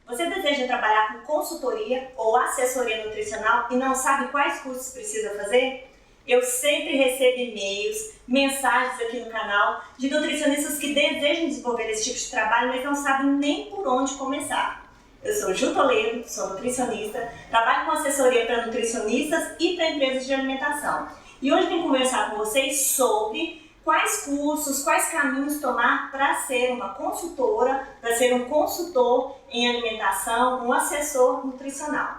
Você deseja trabalhar com consultoria ou assessoria nutricional e não sabe quais cursos precisa fazer? Eu sempre recebo e-mails, mensagens aqui no canal de nutricionistas que desejam desenvolver esse tipo de trabalho, mas não sabem nem por onde começar. Eu sou Ju Toledo, sou nutricionista, trabalho com assessoria para nutricionistas e para empresas de alimentação. E hoje vim conversar com vocês sobre quais cursos, quais caminhos tomar para ser uma consultora, para ser um consultor em alimentação, um assessor nutricional.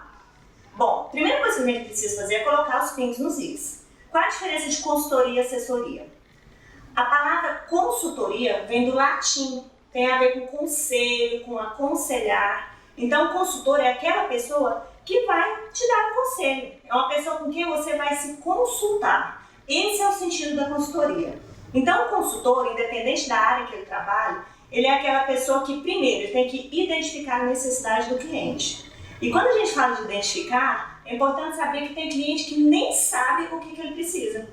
Bom, a primeira coisa que a gente precisa fazer é colocar os pingos nos is. Qual a diferença de consultoria e assessoria? A palavra consultoria vem do latim, tem a ver com conselho, com aconselhar. Então, consultor é aquela pessoa que vai te dar um conselho. É uma pessoa com quem você vai se consultar. Esse é o sentido da consultoria. Então, o consultor, independente da área que ele trabalha, ele é aquela pessoa que, primeiro, ele tem que identificar a necessidade do cliente. E quando a gente fala de identificar, é importante saber que tem cliente que nem sabe o que ele precisa.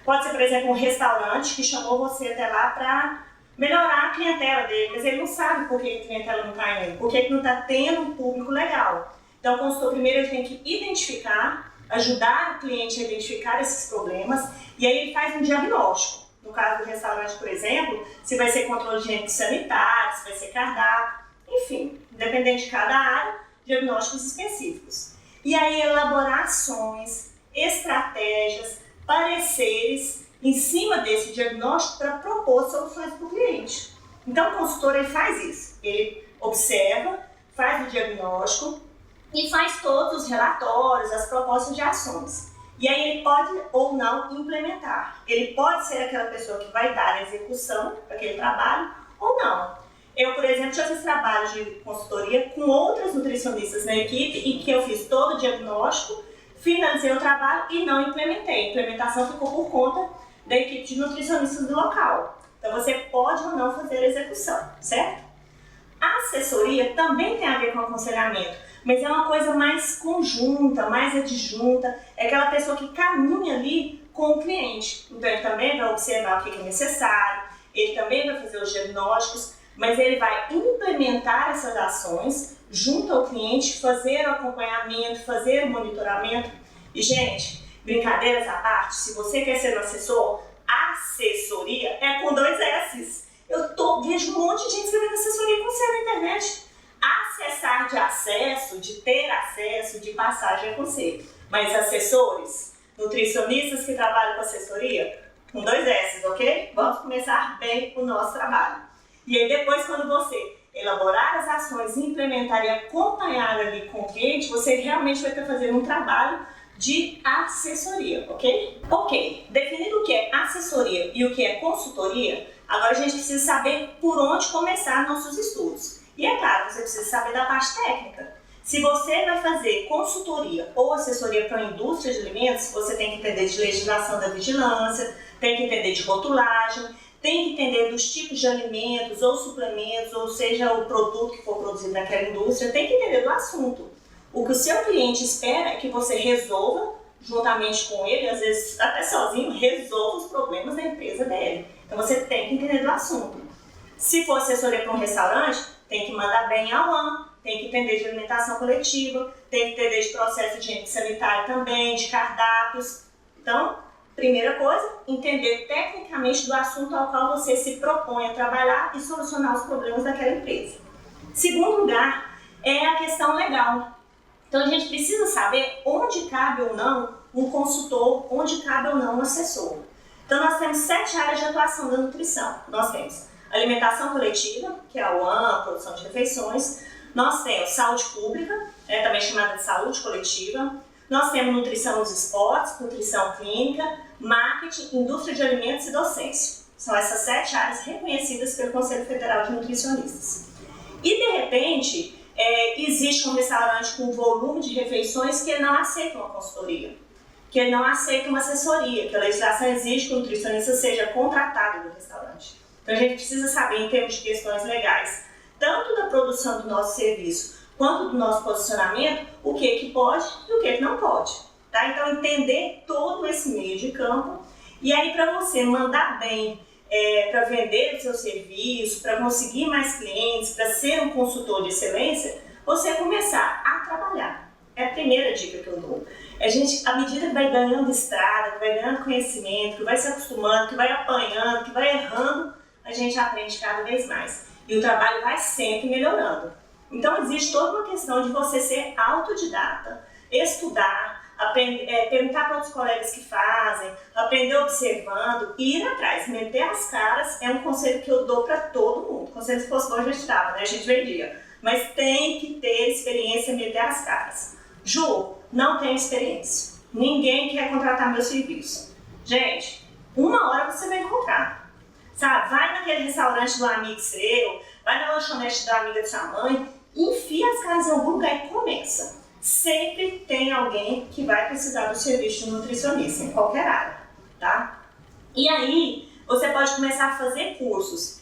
Pode ser, por exemplo, um restaurante que chamou você até lá para melhorar a clientela dele, mas ele não sabe por que a clientela não está indo, por que não está tendo um público legal. Então, o consultor, primeiro, ele tem que identificar, ajudar o cliente a identificar esses problemas, e aí ele faz um diagnóstico. No caso do restaurante, por exemplo, se vai ser controle higiênico sanitário, se vai ser cardápio, enfim, independente de cada área, diagnósticos específicos. E aí elaborar ações, estratégias, pareceres em cima desse diagnóstico para propor soluções para o cliente. Então o consultor ele faz isso, ele observa, faz o diagnóstico e faz todos os relatórios, as propostas de ações. E aí ele pode ou não implementar. Ele pode ser aquela pessoa que vai dar a execução para aquele trabalho ou não. Eu, por exemplo, já fiz trabalhos de consultoria com outras nutricionistas na equipe e que eu fiz todo o diagnóstico, finalizei o trabalho e não implementei. A implementação ficou por conta da equipe de nutricionistas do local. Então você pode ou não fazer a execução, certo? A assessoria também tem a ver com aconselhamento, mas é uma coisa mais conjunta, mais adjunta, é aquela pessoa que caminha ali com o cliente. Então ele também vai observar o que é necessário, ele também vai fazer os diagnósticos, mas ele vai implementar essas ações junto ao cliente, fazer o acompanhamento, fazer o monitoramento. E gente, brincadeiras à parte, se você quer ser um assessor, assessoria é com 2 S's. Vejo um monte de gente escrevendo assessoria com C na internet. Acessar de acesso, de ter acesso, de passagem é com C. Mas assessores, nutricionistas que trabalham com assessoria, com 2 S's, ok? Vamos começar bem o nosso trabalho. E aí depois, quando você elaborar as ações, implementar e acompanhar ali com o cliente, você realmente vai estar fazendo um trabalho de assessoria, ok? Ok, definido o que é assessoria e o que é consultoria, agora a gente precisa saber por onde começar nossos estudos. E é claro, você precisa saber da parte técnica. Se você vai fazer consultoria ou assessoria para a indústria de alimentos, você tem que entender de legislação da vigilância, tem que entender de rotulagem, tem que entender dos tipos de alimentos ou suplementos, ou seja, o produto que for produzido naquela indústria, tem que entender do assunto. O que o seu cliente espera é que você resolva, juntamente com ele, às vezes até sozinho, resolva os problemas da empresa dele. Então você tem que entender do assunto. Se for assessoria para um restaurante, tem que mandar bem a UAM, tem que entender de alimentação coletiva, tem que entender de processo higiênico sanitário também, de cardápios. Então, primeira coisa, entender tecnicamente do assunto ao qual você se propõe a trabalhar e solucionar os problemas daquela empresa. Segundo lugar, é a questão legal. Então a gente precisa saber onde cabe ou não um consultor, onde cabe ou não um assessor. Então nós temos 7 áreas de atuação da nutrição. Nós temos alimentação coletiva, que é a UAM, produção de refeições. Nós temos saúde pública, também chamada de saúde coletiva. Nós temos nutrição nos esportes, nutrição clínica, marketing, indústria de alimentos e docência. São essas 7 áreas reconhecidas pelo Conselho Federal de Nutricionistas. E de repente, existe um restaurante com volume de refeições que ele não aceita uma consultoria, que ele não aceita uma assessoria, que a legislação exige que o nutricionista seja contratado do restaurante. Então a gente precisa saber, em termos de questões legais, tanto da produção do nosso serviço, quanto do nosso posicionamento, o que pode e o que não pode. Tá? Então entender todo esse meio de campo, e aí para você mandar bem, para vender o seu serviço, para conseguir mais clientes, para ser um consultor de excelência, você começar a trabalhar. É a primeira dica que eu dou. A gente, à medida que vai ganhando estrada, que vai ganhando conhecimento, que vai se acostumando, que vai apanhando, que vai errando, a gente aprende cada vez mais. E o trabalho vai sempre melhorando. Então existe toda uma questão de você ser autodidata, estudar, perguntar para outros colegas que fazem, aprender observando, ir atrás, meter as caras. É um conselho que eu dou para todo mundo. Conselho se fosse bom a gente dava, né? A gente vendia. Mas tem que ter experiência, meter as caras. Ju, não tenho experiência. Ninguém quer contratar meu serviço. Gente, uma hora você vai encontrar. Sabe? Vai naquele restaurante do amigo seu, vai na lanchonete da amiga de sua mãe, enfia as caras em algum lugar e começa. Sempre tem alguém que vai precisar do serviço de nutricionista, em qualquer área, tá? E aí, você pode começar a fazer cursos.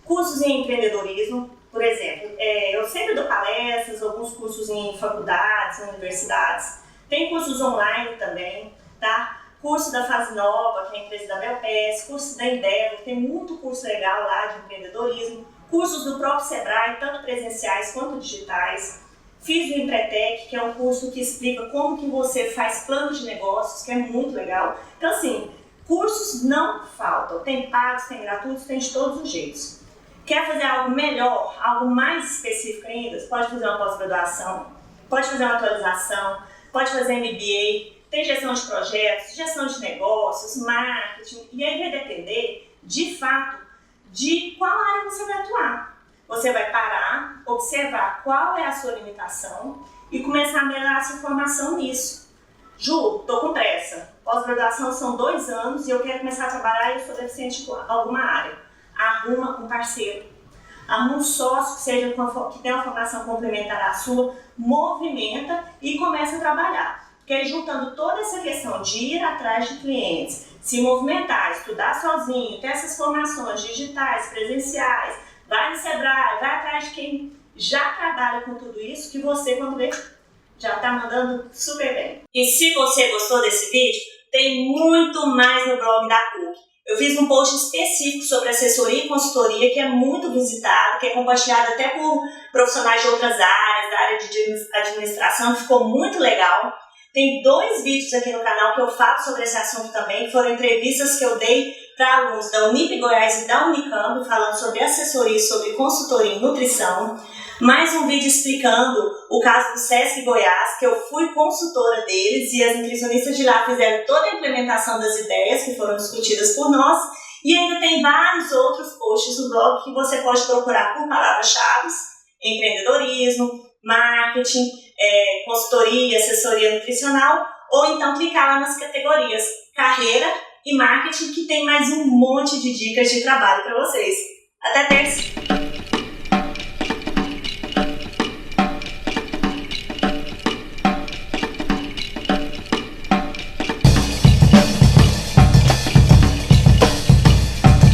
Cursos em empreendedorismo, por exemplo. Eu sempre dou palestras, alguns cursos em faculdades, universidades. Tem cursos online também, tá? Curso da Fase Nova, que é a empresa da Belpes, curso da Endeavor, tem muito curso legal lá de empreendedorismo. Cursos do próprio Sebrae, tanto presenciais quanto digitais. Fiz o Empretec, que é um curso que explica como que você faz planos de negócios, que é muito legal. Então assim, cursos não faltam. Tem pagos, tem gratuitos, tem de todos os jeitos. Quer fazer algo melhor, algo mais específico ainda? Você pode fazer uma pós-graduação, pode fazer uma atualização, pode fazer MBA, tem gestão de projetos, gestão de negócios, marketing, e aí vai depender, de fato, de qual área você vai atuar. Você vai parar, observar qual é a sua limitação e começar a melhorar a sua formação nisso. Ju, tô com pressa. Pós-graduação são 2 anos e eu quero começar a trabalhar e eu sou deficiente em alguma área. Arruma um parceiro. Arruma um sócio que tenha uma formação complementar à sua, movimenta e começa a trabalhar. Porque aí, juntando toda essa questão de ir atrás de clientes, se movimentar, estudar sozinho, ter essas formações digitais, presenciais, vai no Sebrae, vai atrás de quem já trabalha com tudo isso, que você, quando vê, já está mandando super bem. E se você gostou desse vídeo, tem muito mais no blog da PUC. Eu fiz um post específico sobre assessoria e consultoria, que é muito visitado, que é compartilhado até por profissionais de outras áreas, da área de administração, ficou muito legal. Tem 2 vídeos aqui no canal que eu falo sobre esse assunto também, que foram entrevistas que eu dei para alunos da Unip Goiás e da Unicamp, falando sobre assessoria e sobre consultoria em nutrição. Mais um vídeo explicando o caso do Sesc Goiás, que eu fui consultora deles e as nutricionistas de lá fizeram toda a implementação das ideias que foram discutidas por nós. E ainda tem vários outros posts no blog que você pode procurar por palavras-chave: empreendedorismo, marketing, consultoria, assessoria nutricional, ou então clicar lá nas categorias carreira e marketing, que tem mais um monte de dicas de trabalho para vocês. Até terça!